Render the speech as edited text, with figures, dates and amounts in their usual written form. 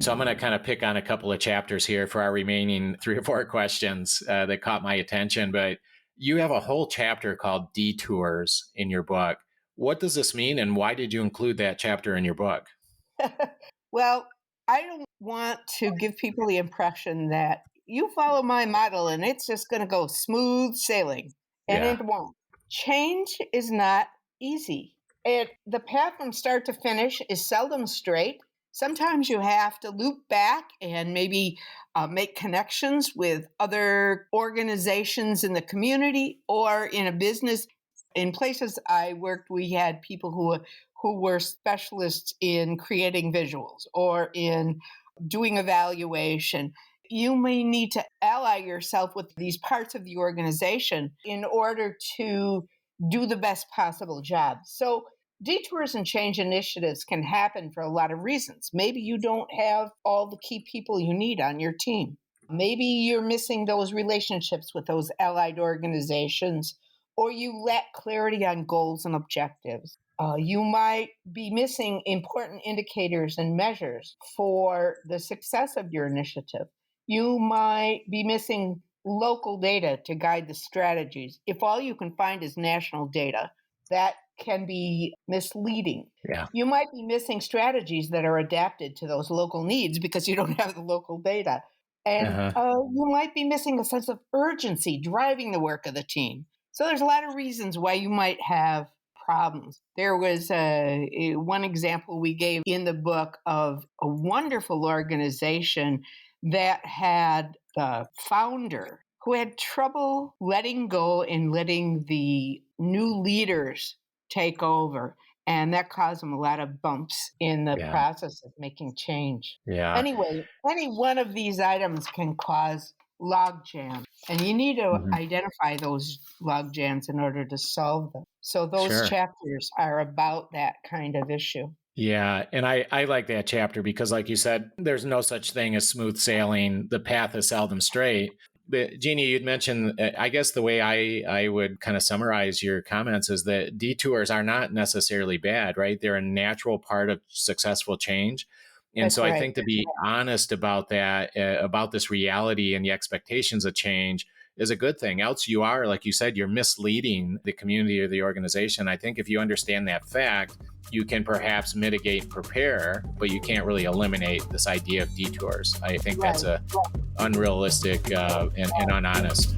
So I'm going to kind of pick on a couple of chapters here for our remaining 3 or 4 questions that caught my attention. But you have a whole chapter called Detours in your book. What does this mean, and why did you include that chapter in your book? Well, I don't want to give people the impression that you follow my model and it's just going to go smooth sailing. And Yeah. it won't. Change is not easy. The path from start to finish is seldom straight. Sometimes you have to loop back and maybe make connections with other organizations in the community or in a business. In places I worked, we had people who were specialists in creating visuals or in doing evaluation. You may need to ally yourself with these parts of the organization in order to do the best possible job. So detours and change initiatives can happen for a lot of reasons. Maybe you don't have all the key people you need on your team. Maybe you're missing those relationships with those allied organizations, or you lack clarity on goals and objectives. You might be missing important indicators and measures for the success of your initiative. You might be missing local data to guide the strategies. If all you can find is national data, that can be misleading. Yeah. You might be missing strategies that are adapted to those local needs because you don't have the local data. And you might be missing a sense of urgency driving the work of the team. So there's a lot of reasons why you might have problems. There was one example we gave in the book of a wonderful organization that had the founder who had trouble letting go and letting the new leaders take over. And that caused them a lot of bumps in the process of making change. Yeah. Anyway, any one of these items can cause log jam, and you need to identify those log jams in order to solve them. So those chapters are about that kind of issue. Yeah. And I like that chapter because, like you said, there's no such thing as smooth sailing. The path is seldom straight. But Jeanne, you'd mentioned, I guess the way I would kind of summarize your comments is that detours are not necessarily bad, right? They're a natural part of successful change. And That's so right. I think to be honest about that, about this reality and the expectations of change is a good thing. Else you are, like you said, you're misleading the community or the organization. I think if you understand that fact, you can perhaps mitigate and prepare, but you can't really eliminate this idea of detours. I think that's unrealistic and unhonest.